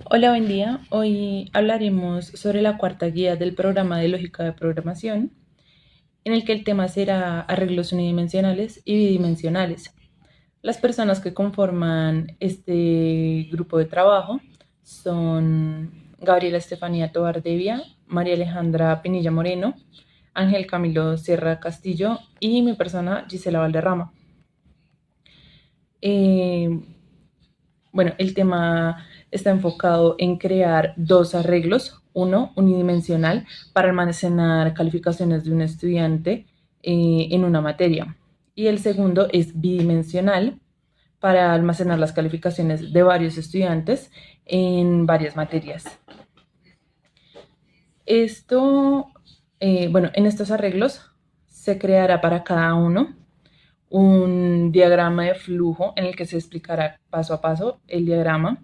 Hola, buen día. Hoy hablaremos sobre la cuarta guía del programa de lógica de programación, en el que el tema será arreglos unidimensionales y bidimensionales. Las personas que conforman este grupo de trabajo son Gabriela Estefanía Tobar Devia, María Alejandra Pinilla Moreno, Ángel Camilo Sierra Castillo y mi persona Gisela Valderrama. Eh, Bueno, el tema está enfocado en crear dos arreglos, uno unidimensional para almacenar calificaciones de un estudiante en una materia y el segundo es bidimensional para almacenar las calificaciones de varios estudiantes en varias materias. Esto, bueno, en estos arreglos se creará para cada uno un diagrama de flujo en el que se explicará paso a paso el diagrama.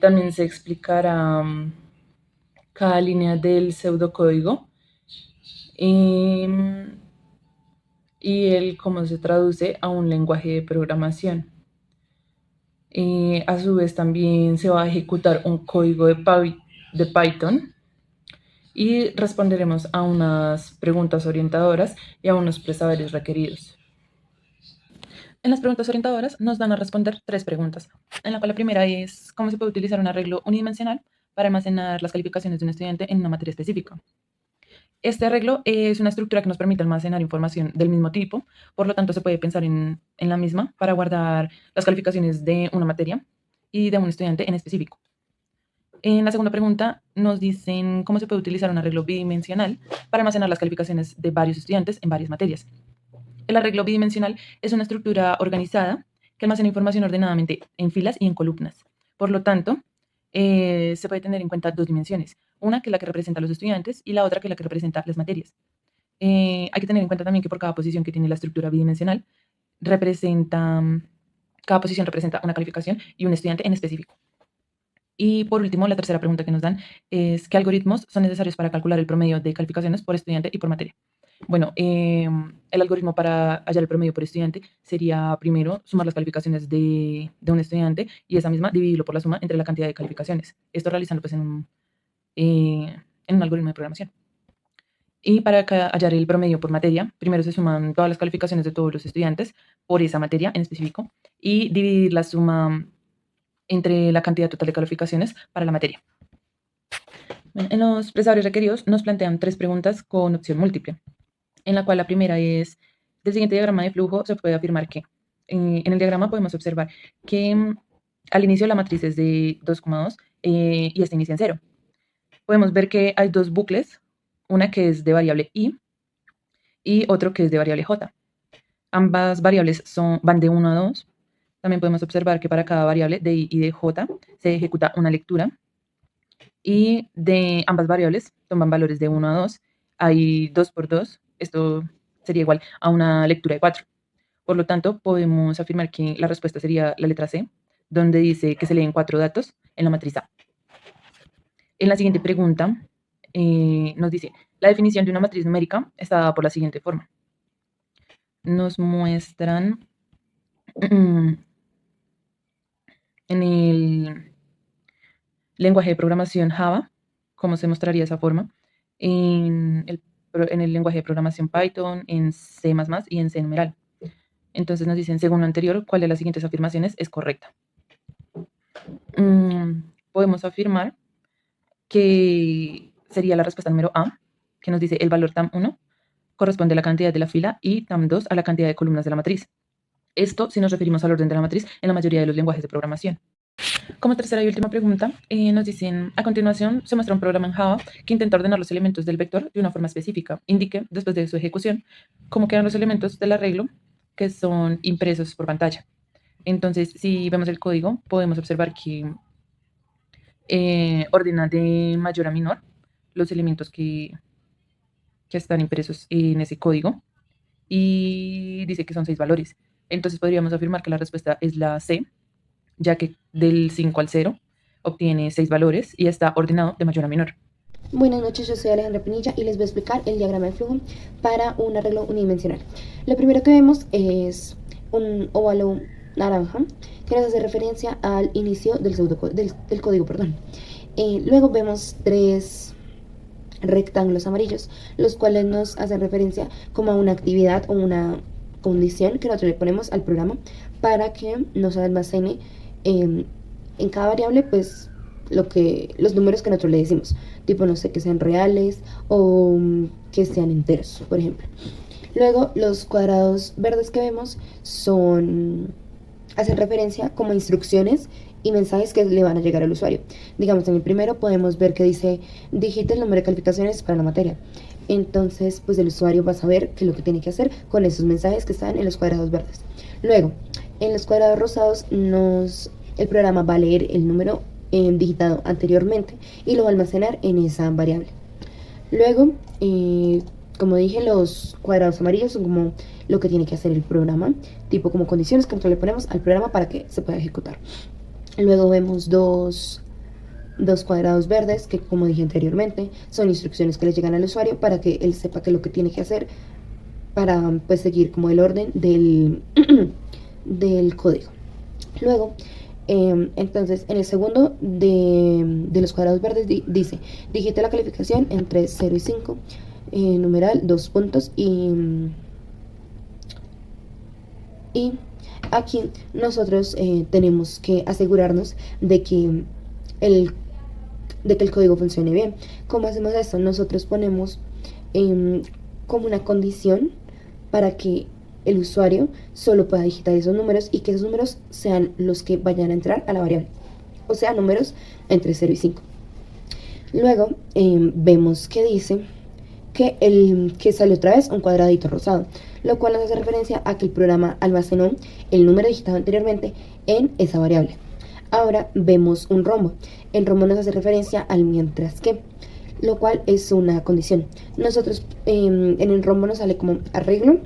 También se explicará cada línea del pseudocódigo eh, y el cómo se traduce a un lenguaje de programación. A su vez también se va a ejecutar un código de Python y responderemos a unas preguntas orientadoras y a unos presaberes requeridos. En las preguntas orientadoras nos dan a responder tres preguntas, en la cual la primera es cómo se puede utilizar un arreglo unidimensional para almacenar las calificaciones de un estudiante en una materia específica. Este arreglo es una estructura que nos permite almacenar información del mismo tipo, por lo tanto se puede pensar en la misma para guardar las calificaciones de una materia y de un estudiante en específico. En la segunda pregunta nos dicen cómo se puede utilizar un arreglo bidimensional para almacenar las calificaciones de varios estudiantes en varias materias. El arreglo bidimensional es una estructura organizada que almacena información ordenadamente en filas y en columnas. Por lo tanto, se puede tener en cuenta dos dimensiones, una que es la que representa a los estudiantes y la otra que es la que representa las materias. Hay que tener en cuenta también que por cada posición que tiene la estructura bidimensional, representa, cada posición representa una calificación y un estudiante en específico. Y por último, la tercera pregunta que nos dan es ¿qué algoritmos son necesarios para calcular el promedio de calificaciones por estudiante y por materia? Bueno, el algoritmo para hallar el promedio por estudiante sería primero sumar las calificaciones de un estudiante y esa misma dividirlo por la suma entre la cantidad de calificaciones. Esto realizando pues en un algoritmo de programación. Y para hallar el promedio por materia, primero se suman todas las calificaciones de todos los estudiantes por esa materia en específico y dividir la suma entre la cantidad total de calificaciones para la materia. Bueno, en los presarios requeridos nos plantean tres preguntas con opción múltiple, en la cual la primera es, del siguiente diagrama de flujo se puede afirmar que, en el diagrama podemos observar que al inicio la matriz es de 2,2 y esta inicia en 0. Podemos ver que hay dos bucles, una que es de variable y otro que es de variable j. Ambas variables van de 1 a 2. También podemos observar que para cada variable de i y de j se ejecuta una lectura y de ambas variables toman valores de 1 a 2. Hay 2 por 2, esto sería igual a una lectura de 4. Por lo tanto, podemos afirmar que la respuesta sería la letra C, donde dice que se leen 4 datos en la matriz A. En la siguiente pregunta nos dice, la definición de una matriz numérica está dada por la siguiente forma. Nos muestran en el lenguaje de programación Java cómo se mostraría esa forma, en el lenguaje de programación Python, en C++ y en C numeral. Entonces nos dicen, según lo anterior, ¿cuál de las siguientes afirmaciones es correcta? Podemos afirmar que sería la respuesta número A, que nos dice el valor TAM1 corresponde a la cantidad de la fila y TAM2 a la cantidad de columnas de la matriz. Esto si nos referimos al orden de la matriz en la mayoría de los lenguajes de programación. Como tercera y última pregunta, nos dicen, a continuación se muestra un programa en Java que intenta ordenar los elementos del vector de una forma específica. Indique, después de su ejecución, cómo quedan los elementos del arreglo que son impresos por pantalla. Entonces, si vemos el código, podemos observar que ordena de mayor a menor los elementos que están impresos en ese código y dice que son 6 valores. Entonces podríamos afirmar que la respuesta es la C, ya que del 5 al 0 obtiene 6 valores y está ordenado de mayor a menor. Buenas noches, yo soy Alejandra Pinilla y les voy a explicar el diagrama de flujo para un arreglo unidimensional. Lo primero que vemos es un óvalo naranja, que nos hace referencia al inicio del del código, perdón. Luego vemos 3 rectángulos amarillos, los cuales nos hacen referencia como a una actividad o una condición que nosotros le ponemos al programa para que nos almacene en cada variable pues los números que nosotros le decimos, tipo no sé, que sean reales o que sean enteros, por ejemplo. Luego los cuadrados verdes que vemos hacen referencia como a instrucciones y mensajes que le van a llegar al usuario. Digamos, en el primero podemos ver que dice digita el número de calificaciones para la materia. Entonces, pues el usuario va a saber qué es lo que tiene que hacer con esos mensajes que están en los cuadrados verdes. Luego, en los cuadrados rosados, el programa va a leer el número digitado anteriormente y lo va a almacenar en esa variable. Luego, como dije, los cuadrados amarillos son como lo que tiene que hacer el programa, tipo como condiciones que nosotros le ponemos al programa para que se pueda ejecutar. Luego vemos dos cuadrados verdes que, como dije anteriormente, son instrucciones que le llegan al usuario para que él sepa qué es lo que tiene que hacer para pues seguir como el orden del código. Luego, entonces, en el segundo de los cuadrados verdes dice digite la calificación entre 0 y 5, numeral, 2 puntos y aquí nosotros tenemos que asegurarnos de que el código funcione bien. ¿Cómo hacemos esto? Nosotros ponemos como una condición para que el usuario solo pueda digitar esos números y que esos números sean los que vayan a entrar a la variable, o sea, números entre 0 y 5. Luego vemos que dice que sale otra vez un cuadradito rosado, lo cual nos hace referencia a que el programa almacenó el número digitado anteriormente en esa variable. Ahora vemos un rombo. El rombo nos hace referencia al mientras que, lo cual es una condición. Nosotros en el rombo nos sale como arreglo,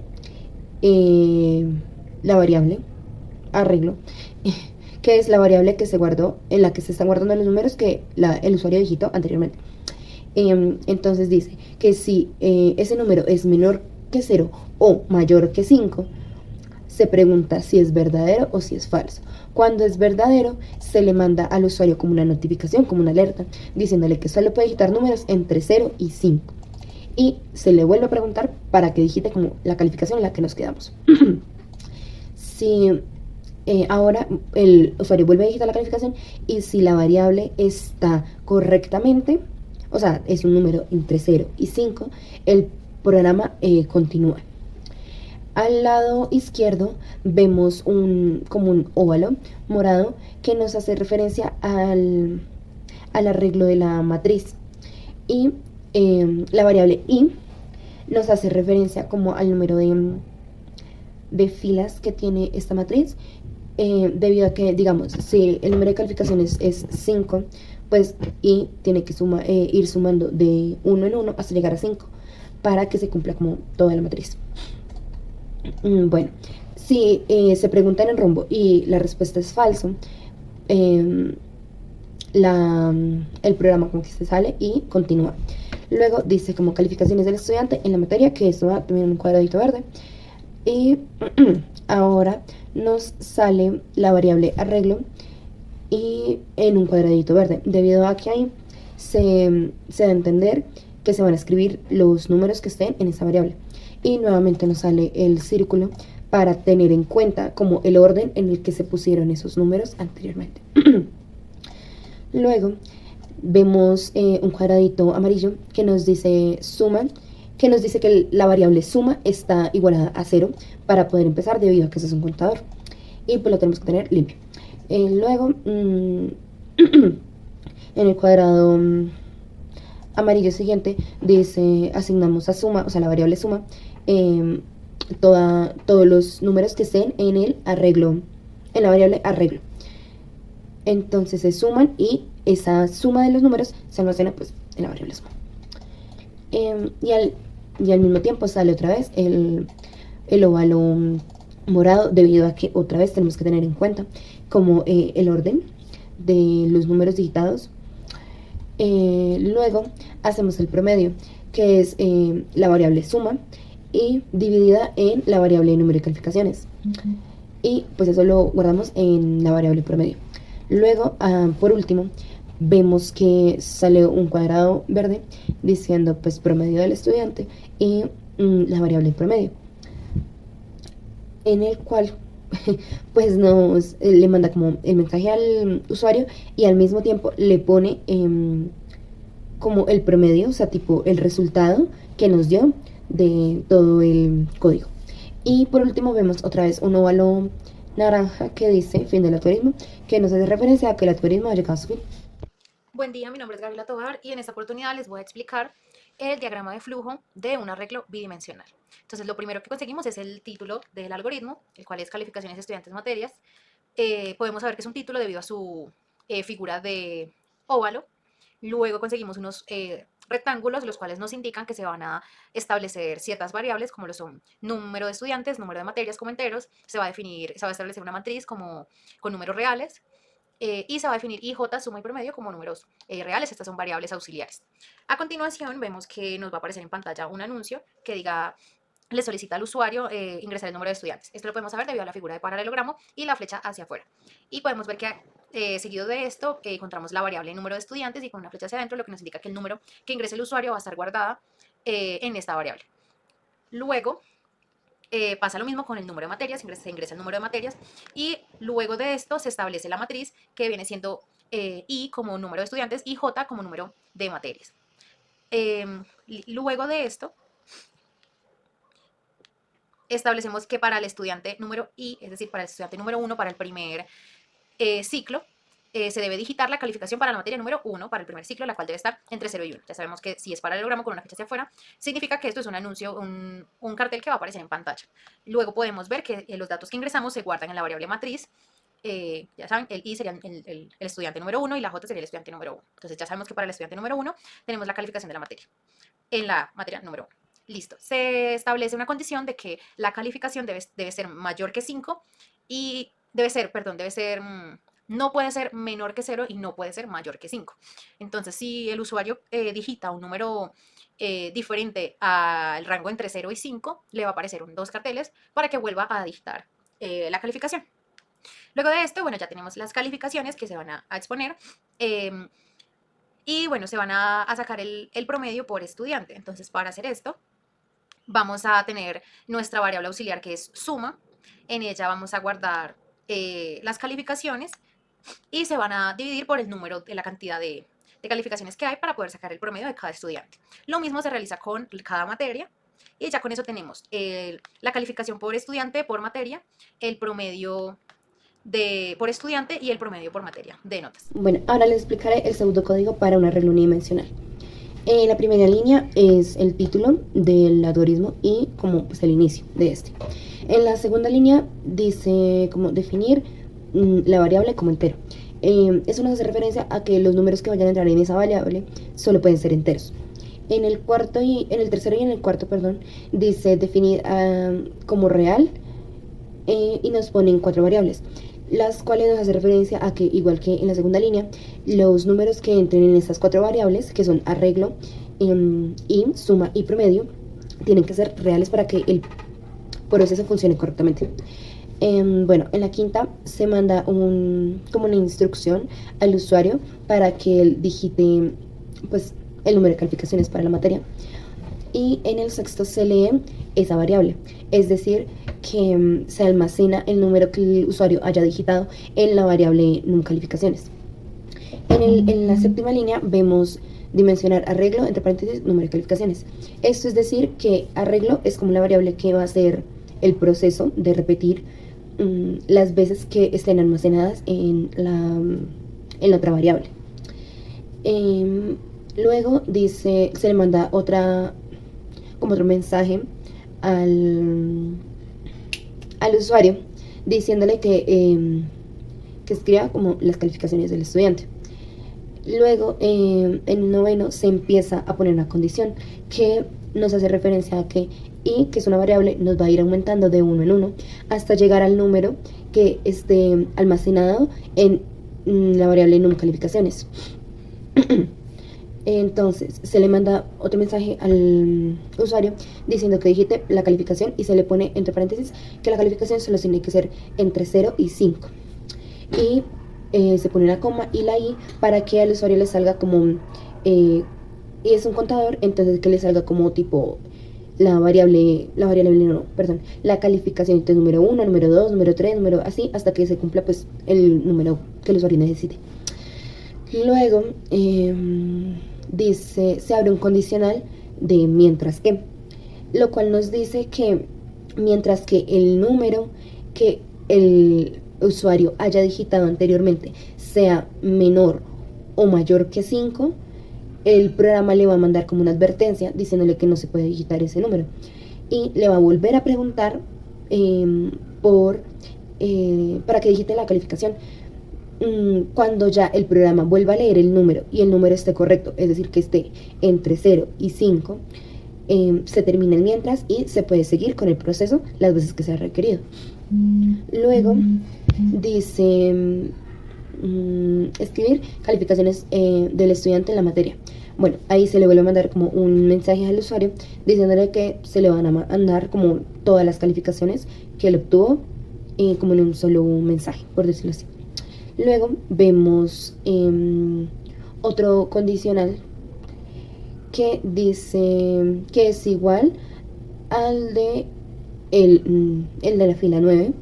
la variable arreglo, que es la variable que se guardó, en la que se están guardando los números que el usuario digitó anteriormente. Entonces dice que si ese número es menor que 0 o mayor que 5, se pregunta si es verdadero o si es falso. Cuando es verdadero, se le manda al usuario como una notificación, como una alerta, diciéndole que solo puede digitar números entre 0 y 5. Y se le vuelve a preguntar para que digite como la calificación en la que nos quedamos. Si ahora el usuario vuelve a digitar la calificación y si la variable está correctamente, o sea, es un número entre 0 y 5, el programa continúa. Al lado izquierdo vemos como un óvalo morado que nos hace referencia al arreglo de la matriz. Y la variable i nos hace referencia como al número de filas que tiene esta matriz, debido a que, digamos, si el número de calificaciones es 5, pues i tiene que ir sumando de 1 en 1 hasta llegar a 5 para que se cumpla como toda la matriz. Bueno, si se pregunta en el rombo y la respuesta es falso, el programa como que se sale y continúa. Luego dice como calificaciones del estudiante en la materia, que eso va también en un cuadradito verde. Y ahora nos sale la variable arreglo y en un cuadradito verde, debido a que ahí se da a entender que se van a escribir los números que estén en esa variable. Y nuevamente nos sale el círculo para tener en cuenta como el orden en el que se pusieron esos números anteriormente. Luego vemos un cuadradito amarillo que nos dice suma, que nos dice que la variable suma está igualada a 0 para poder empezar, debido a que ese es un contador y pues lo tenemos que tener limpio. Luego en el cuadrado amarillo siguiente dice asignamos a suma, o sea la variable suma, todos los números que estén en el arreglo, en la variable arreglo. Entonces se suman y esa suma de los números se almacena pues en la variable suma. Y al mismo tiempo sale otra vez el óvalo morado, debido a que otra vez tenemos que tener en cuenta como el orden de los números digitados. Luego hacemos el promedio, que es la variable suma y dividida en la variable número de calificaciones. y pues eso lo guardamos en la variable promedio. Luego, por último, vemos que sale un cuadrado verde diciendo pues promedio del estudiante y la variable promedio, en el cual pues nos le manda como el mensaje al usuario y al mismo tiempo le pone como el promedio, o sea, tipo el resultado que nos dio de todo el código. Y por último vemos otra vez un óvalo naranja que dice fin del algoritmo, que nos hace referencia a que el algoritmo ha llegado a su fin. Buen día, mi nombre es Gabriela Tovar y en esta oportunidad les voy a explicar el diagrama de flujo de un arreglo bidimensional. Entonces, lo primero que conseguimos es el título del algoritmo, el cual es calificaciones estudiantes materias. Podemos saber que es un título debido a su figura de óvalo. Luego conseguimos unos rectángulos, los cuales nos indican que se van a establecer ciertas variables, como lo son número de estudiantes, número de materias como enteros, se va a establecer una matriz como con números reales, y se va a definir IJ, suma y promedio como números reales. Estas son variables auxiliares. A continuación vemos que nos va a aparecer en pantalla un anuncio que diga, le solicita al usuario ingresar el número de estudiantes. Esto lo podemos saber debido a la figura de paralelogramo y la flecha hacia afuera. Y podemos ver que seguido de esto encontramos la variable número de estudiantes y con una flecha hacia adentro, lo que nos indica que el número que ingrese el usuario va a estar guardada en esta variable. Luego pasa lo mismo con el número de materias, se ingresa el número de materias y luego de esto se establece la matriz que viene siendo I como número de estudiantes y J como número de materias. Luego de esto establecemos que para el estudiante número I, es decir, para el estudiante número 1, para el primer ciclo, se debe digitar la calificación para la materia número 1 para el primer ciclo, la cual debe estar entre 0 y 1. Ya sabemos que si es paralelogramo con una flecha hacia afuera, significa que esto es un anuncio, un cartel que va a aparecer en pantalla. Luego podemos ver que los datos que ingresamos se guardan en la variable matriz. Ya saben, el I sería el estudiante número 1 y la J sería el estudiante número 1. Entonces ya sabemos que para el estudiante número 1 tenemos la calificación de la materia en la materia número 1. Listo. Se establece una condición de que la calificación debe ser mayor que 5 y no puede ser menor que 0 y no puede ser mayor que 5. Entonces, si el usuario digita un número diferente al rango entre 0 y 5, le va a aparecer dos carteles para que vuelva a digitar la calificación. Luego de esto, bueno, ya tenemos las calificaciones que se van a exponer. Y bueno, se van a sacar el promedio por estudiante. Entonces, para hacer esto, vamos a tener nuestra variable auxiliar que es suma. En ella vamos a guardar las calificaciones y se van a dividir por el número de la cantidad de calificaciones que hay para poder sacar el promedio de cada estudiante. Lo mismo se realiza con cada materia y ya con eso tenemos la calificación por estudiante por materia, el promedio por estudiante y el promedio por materia de notas. Bueno, ahora les explicaré el pseudocódigo para un arreglo unidimensional. La primera línea es el título del algoritmo y como pues el inicio de este. En la segunda línea dice cómo definir la variable como entero. Eso nos hace referencia a que los números que vayan a entrar en esa variable solo pueden ser enteros. En el tercero y en el cuarto, dice definir como real y nos ponen 4 variables, las cuales nos hace referencia a que, igual que en la segunda línea, los números que entren en estas 4 variables, que son arreglo, y suma y promedio, tienen que ser reales para que el proceso funcione correctamente. Bueno, en la quinta se manda como una instrucción al usuario para que él digite pues, el número de calificaciones para la materia. Y en el sexto se lee esa variable, es decir, que se almacena el número que el usuario haya digitado en la variable num calificaciones. En la séptima línea vemos dimensionar arreglo, entre paréntesis, número de calificaciones. Esto es decir que arreglo es como la variable que va a hacer el proceso de repetir las veces que estén almacenadas en la otra variable. Luego se le manda otro mensaje al usuario diciéndole que escriba como las calificaciones del estudiante. Luego en el noveno se empieza a poner una condición que nos hace referencia a que y, que es una variable, nos va a ir aumentando de 1 en 1 hasta llegar al número que esté almacenado en la variable num calificaciones. Entonces se le manda otro mensaje al usuario diciendo que digite la calificación y se le pone entre paréntesis que la calificación solo tiene que ser entre 0 y 5. Y se pone una coma y la i para que al usuario le salga como, y es un contador, entonces que le salga como tipo la calificación, entonces número 1, número 2, número 3, número así, hasta que se cumpla pues el número que el usuario necesite. Luego dice, se abre un condicional de mientras que, lo cual nos dice que mientras que el número que el usuario haya digitado anteriormente sea menor o mayor que 5, el programa le va a mandar como una advertencia diciéndole que no se puede digitar ese número. Y le va a volver a preguntar para que digite la calificación. Cuando ya el programa vuelva a leer el número y el número esté correcto, es decir, que esté entre 0 y 5, se termina el mientras y se puede seguir con el proceso las veces que sea requerido. Luego dice escribir calificaciones del estudiante en la materia. Bueno, ahí se le vuelve a mandar como un mensaje al usuario diciéndole que se le van a mandar como todas las calificaciones que él obtuvo como en un solo mensaje, por decirlo así. Luego vemos otro condicional que dice que es igual al de el de la fila 9,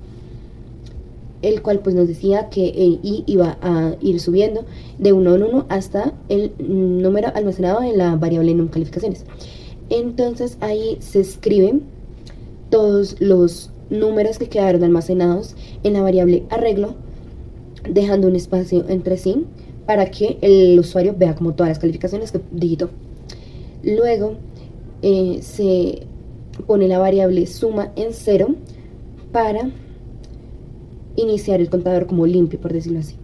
el cual pues nos decía que i iba a ir subiendo de 1 en 1 hasta el número almacenado en la variable num calificaciones. Entonces ahí se escriben todos los números que quedaron almacenados en la variable arreglo, dejando un espacio entre sí para que el usuario vea como todas las calificaciones que digitó. Luego se pone la variable suma en 0 para iniciar el contador como limpio, por decirlo así.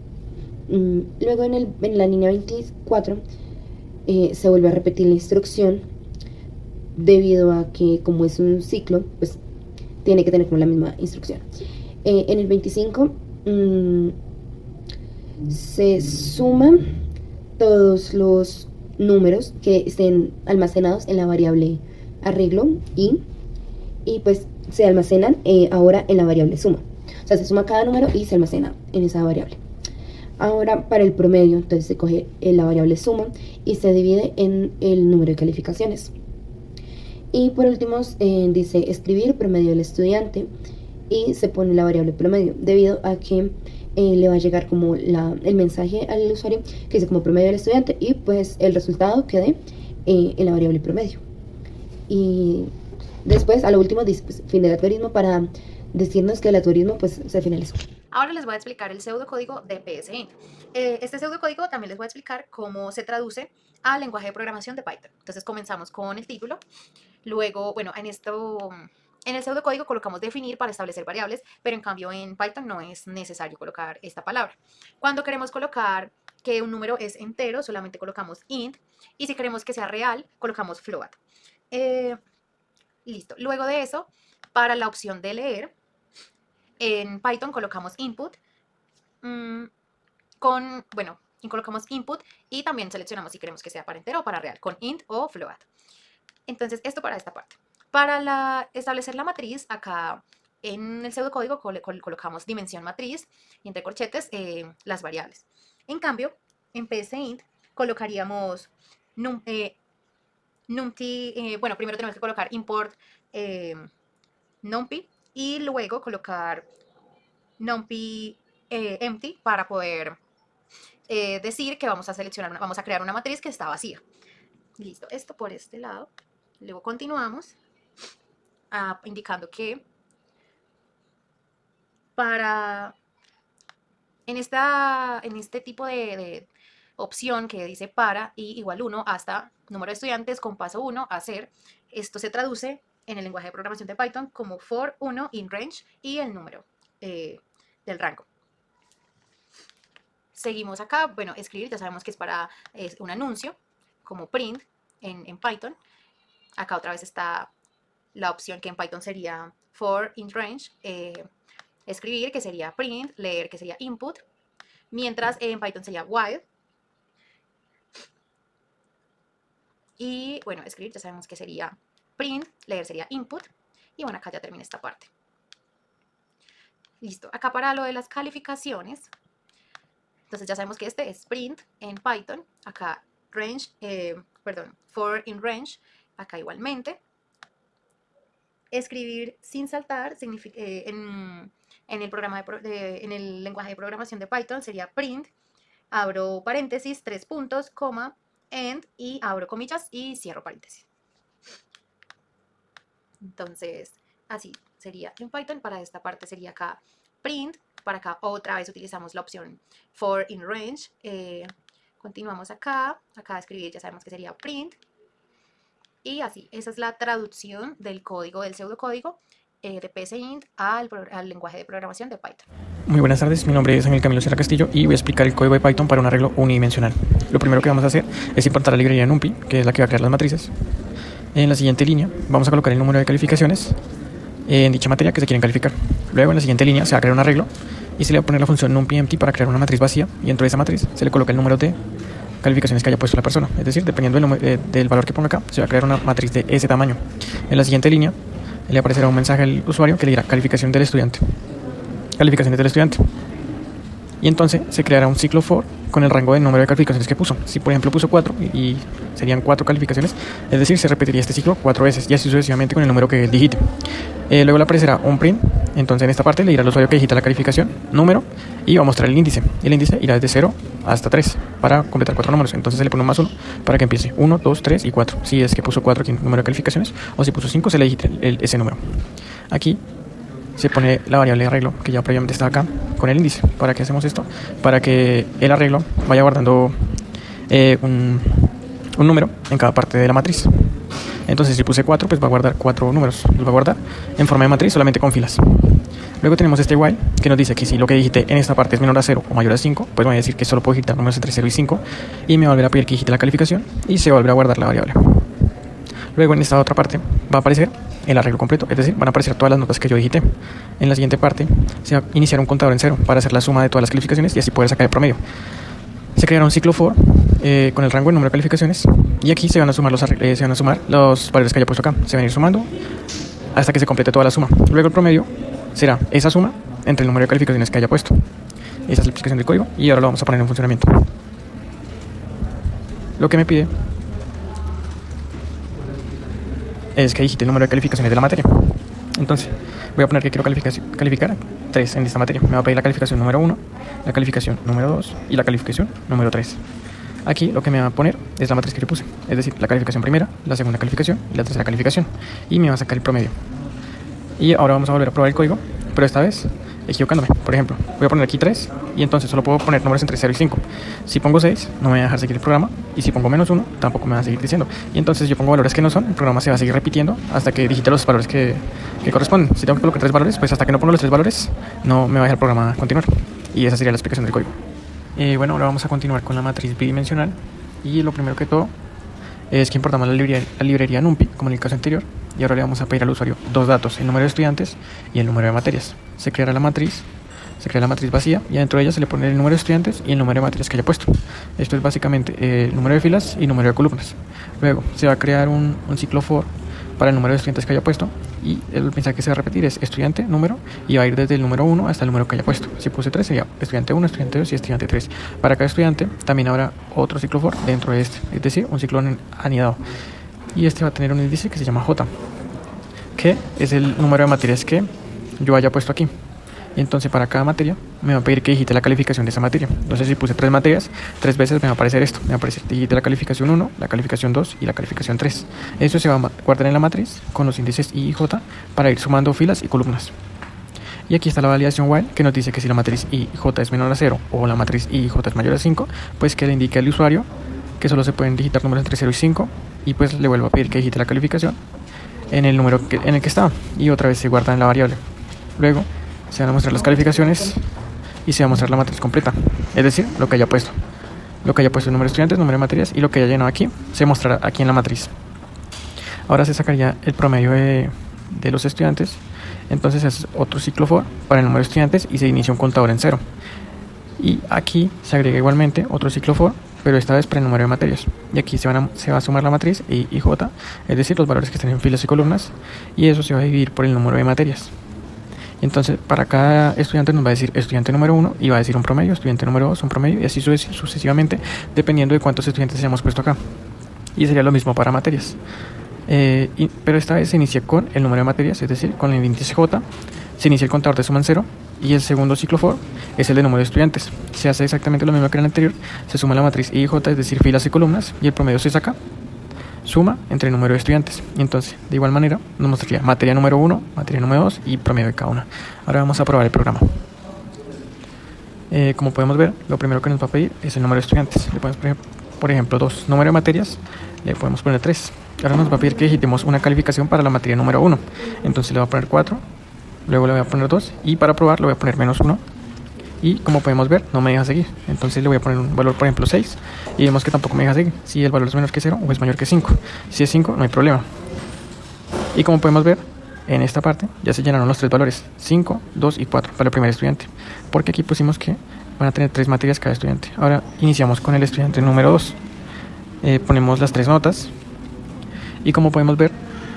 Luego en la línea 24 se vuelve a repetir la instrucción debido a que como es un ciclo, pues tiene que tener como la misma instrucción. En el 25 se suman todos los números que estén almacenados en la variable arreglo y pues se almacenan ahora en la variable suma. O sea, se suma cada número y se almacena en esa variable. Ahora para el promedio, entonces se coge la variable suma y se divide en el número de calificaciones. Y por último dice escribir promedio del estudiante y se pone la variable promedio debido a que le va a llegar como el mensaje al usuario que dice como promedio del estudiante y pues el resultado quede en la variable promedio. Y después a lo último dice pues, fin del algoritmo para decirnos que el algoritmo pues se finalizó. Ahora les voy a explicar el pseudocódigo de PSInt. Este pseudocódigo también les voy a explicar cómo se traduce al lenguaje de programación de Python. Entonces comenzamos con el título. Luego, bueno, en el pseudocódigo colocamos definir para establecer variables, pero en cambio en Python no es necesario colocar esta palabra. Cuando queremos colocar que un número es entero, solamente colocamos int, y si queremos que sea real, colocamos float. Listo. Luego de eso, para la opción de leer, en Python colocamos input y colocamos input y también seleccionamos si queremos que sea para entero o para real, con int o float. Entonces, esto para esta parte. Para establecer la matriz, acá en el pseudocódigo colocamos dimensión matriz y entre corchetes las variables. En cambio, en PSInt colocaríamos numpty, bueno, primero tenemos que colocar import numpy y luego colocar numpy empty para poder decir que vamos a crear una matriz que está vacía. Listo, esto por este lado. Luego continuamos indicando que en este tipo de opción que dice para y igual 1 hasta número de estudiantes con paso 1 a hacer, esto se traduce en el lenguaje de programación de Python como for 1 in range y el número del rango. Seguimos acá, bueno, escribir ya sabemos que es un anuncio como print en Python. Acá otra vez está la opción que en Python sería for in range, escribir que sería print, leer que sería input, mientras en Python sería while. Y bueno, escribir ya sabemos que sería print, leer sería input. Y bueno, acá ya termina esta parte. Listo. Acá para lo de las calificaciones, entonces ya sabemos que este es print en Python. Acá range, for in range, acá igualmente. Escribir sin saltar significa, en el lenguaje de programación de Python sería print, abro paréntesis, 3 puntos, coma, end, y abro comillas y cierro paréntesis. Entonces, así sería en Python. Para esta parte sería acá print. Para acá otra vez utilizamos la opción for in range. Continuamos acá. Acá escribir ya sabemos que sería print. Y así, esa es la traducción del código, del pseudocódigo de PSInt al lenguaje de programación de Python. Muy buenas tardes, mi nombre es Ángel Camilo Sierra Castillo y voy a explicar el código de Python para un arreglo unidimensional. Lo primero que vamos a hacer es importar la librería NumPy, que es la que va a crear las matrices. En la siguiente línea vamos a colocar el número de calificaciones en dicha materia que se quieren calificar. Luego en la siguiente línea se va a crear un arreglo y se le va a poner la función NumPyEmpty para crear una matriz vacía, y dentro de esa matriz se le coloca el número de calificaciones que haya puesto la persona. Es decir, dependiendo del valor que ponga acá, se va a crear una matriz de ese tamaño. En la siguiente línea le aparecerá un mensaje al usuario que le dirá calificación del estudiante. Calificaciones del estudiante. Y entonces se creará un ciclo for con el rango de número de calificaciones que puso. Si por ejemplo puso 4 y serían 4 calificaciones, es decir, se repetiría este ciclo 4 veces y así sucesivamente con el número que digite. Luego le aparecerá un print. Entonces en esta parte le dirá al usuario que digita la calificación, número, y va a mostrar el índice. El índice irá desde 0 hasta 3 para completar 4 números. Entonces se le pone un más 1 para que empiece 1, 2, 3 y 4. Si es que puso 4 aquí en número de calificaciones, o si puso 5 se le digita ese número. Aquí se pone la variable de arreglo que ya previamente está acá con el índice. ¿Para qué hacemos esto? Para que el arreglo vaya guardando un número en cada parte de la matriz. Entonces si puse 4, pues va a guardar 4 números. Los va a guardar en forma de matriz solamente con filas. Luego tenemos este while que nos dice que si lo que digité en esta parte es menor a 0 o mayor a 5, pues me va a decir que solo puedo digitar números entre 0 y 5 y me va a volver a pedir que digite la calificación y se va a volver a guardar la variable. Luego en esta otra parte va a aparecer el arreglo completo, es decir, van a aparecer todas las notas que yo digité. En la siguiente parte se va a iniciar un contador en 0 para hacer la suma de todas las calificaciones y así poder sacar el promedio. Se creará un ciclo for con el rango de número de calificaciones y aquí se van a sumar los valores que haya puesto acá. Se van a ir sumando hasta que se complete toda la suma. Luego el promedio será esa suma entre el número de calificaciones que haya puesto. Esa es la explicación del código y ahora lo vamos a poner en funcionamiento. Lo que me pide es que digite el número de calificaciones de la materia. Entonces voy a poner que quiero calificar 3 en esta materia. Me va a pedir la calificación número 1, la calificación número 2 y la calificación número 3. Aquí lo que me va a poner es la matriz que yo puse, es decir, la calificación primera, la segunda calificación y la tercera calificación, y me va a sacar el promedio. Y ahora vamos a volver a probar el código, pero esta vez equivocándome. Por ejemplo, voy a poner aquí 3 y entonces solo puedo poner números entre 0 y 5. Si pongo 6, no me va a dejar seguir el programa, y si pongo menos 1, tampoco me va a seguir diciendo. Y entonces yo pongo valores que no son, el programa se va a seguir repitiendo hasta que digite los valores que corresponden. Si tengo que colocar 3 valores, pues hasta que no pongo los 3 valores, no me va a dejar el programa continuar. Y esa sería la explicación del código. Bueno, ahora vamos a continuar con la matriz bidimensional. Y lo primero que todo es que importamos la librería NumPy, como en el caso anterior. Y ahora le vamos a pedir al usuario dos datos, el número de estudiantes y el número de materias. Se crea la matriz vacía y dentro de ella se le pone el número de estudiantes y el número de materias que haya puesto. Esto es básicamente el número de filas y número de columnas. Luego se va a crear un ciclo for para el número de estudiantes que haya puesto, y el mensaje que se va a repetir es estudiante, número, y va a ir desde el número 1 hasta el número que haya puesto. Si puse 3 sería estudiante 1, estudiante 2 y estudiante 3. Para cada estudiante también habrá otro ciclo for dentro de este, es decir, un ciclo anidado. Y este va a tener un índice que se llama J, que es el número de materias que yo haya puesto aquí. Y entonces para cada materia me va a pedir que digite la calificación de esa materia. Entonces si puse 3 materias, 3 veces me va a aparecer esto. Me va a aparecer digite la calificación 1, la calificación 2 y la calificación 3. Eso se va a guardar en la matriz con los índices I y J para ir sumando filas y columnas. Y aquí está la validación while, que nos dice que si la matriz I y J es menor a 0 o la matriz I y J es mayor a 5, pues que le indique al usuario que solo se pueden digitar números entre 0 y 5, y pues le vuelvo a pedir que digite la calificación en el número en el que está, y otra vez se guarda en la variable. Luego se van a mostrar las calificaciones y se va a mostrar la matriz completa, es decir, lo que haya puesto el número de estudiantes, número de materias, y lo que haya llenado aquí se mostrará aquí en la matriz. Ahora se sacaría el promedio de los estudiantes. Entonces es otro ciclo for para el número de estudiantes y se inicia un contador en 0. Y aquí se agrega igualmente otro ciclo for pero esta vez para el número de materias. Y aquí se va a sumar la matriz I y J, es decir, los valores que están en filas y columnas, y eso se va a dividir por el número de materias. Entonces, para cada estudiante nos va a decir estudiante número 1 y va a decir un promedio, estudiante número 2 un promedio, y así sucesivamente, dependiendo de cuántos estudiantes hayamos puesto acá. Y sería lo mismo para materias. Pero esta vez se inicia con el número de materias, es decir, con el índice J, se inicia el contador de suma en 0, y el segundo ciclo for es el de número de estudiantes. Se hace exactamente lo mismo que en el anterior, se suma la matriz I y J, es decir, filas y columnas, y el promedio se saca, suma entre el número de estudiantes. Y entonces, de igual manera, nos mostraría materia número 1, materia número 2 y promedio de cada una. Ahora vamos a probar el programa. Como podemos ver, lo primero que nos va a pedir es el número de estudiantes. Le podemos poner, por ejemplo, 2. Número de materias, le podemos poner 3. Ahora nos va a pedir que digitemos una calificación para la materia número 1. Entonces le voy a poner 4, luego le voy a poner 2 y para probar le voy a poner menos 1. Y como podemos ver, no me deja seguir. Entonces le voy a poner un valor, por ejemplo, 6. Y vemos que tampoco me deja seguir. Si el valor es menor que 0 o es mayor que 5. Si es 5, no hay problema. Y como podemos ver, en esta parte ya se llenaron los 3 valores: 5, 2 y 4 para el primer estudiante. Porque aquí pusimos que van a tener 3 materias cada estudiante. Ahora iniciamos con el estudiante número 2. Ponemos las 3 notas. Y como podemos ver,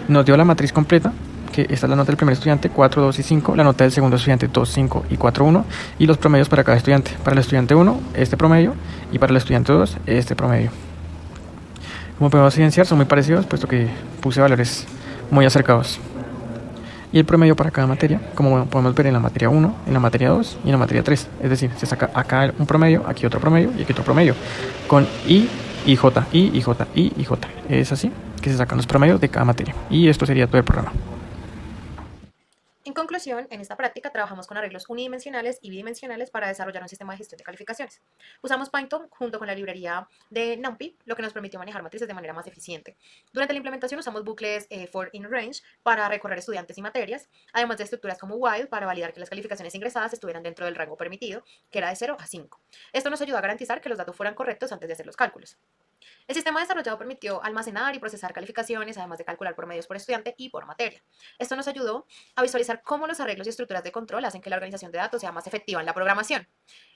nos dio la matriz completa, que esta es la nota del primer estudiante, 4, 2 y 5, la nota del segundo estudiante, 2, 5 y 4, 1, y los promedios para cada estudiante. Para el estudiante 1, este promedio, y para el estudiante 2, este promedio. Como podemos evidenciar, son muy parecidos, puesto que puse valores muy acercados. Y el promedio para cada materia, como podemos ver en la materia 1, en la materia 2 y en la materia 3. Es decir, se saca acá un promedio, aquí otro promedio y aquí otro promedio. Con I y J, I y J, I y J. Es así que se sacan los promedios de cada materia. Y esto sería todo el programa. En conclusión, en esta práctica trabajamos con arreglos unidimensionales y bidimensionales para desarrollar un sistema de gestión de calificaciones. Usamos Python junto con la librería de NumPy, lo que nos permitió manejar matrices de manera más eficiente. Durante la implementación usamos bucles for in range para recorrer estudiantes y materias, además de estructuras como while para validar que las calificaciones ingresadas estuvieran dentro del rango permitido, que era de 0 a 5. Esto nos ayudó a garantizar que los datos fueran correctos antes de hacer los cálculos. El sistema desarrollado permitió almacenar y procesar calificaciones, además de calcular promedios por estudiante y por materia. Esto nos ayudó a visualizar cómo los arreglos y estructuras de control hacen que la organización de datos sea más efectiva en la programación.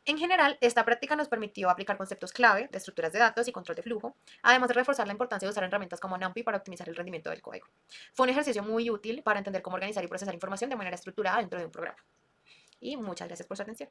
En general, esta práctica nos permitió aplicar conceptos clave de estructuras de datos y control de flujo, además de reforzar la importancia de usar herramientas como NumPy para optimizar el rendimiento del código. Fue un ejercicio muy útil para entender cómo organizar y procesar información de manera estructurada dentro de un programa. Y muchas gracias por su atención.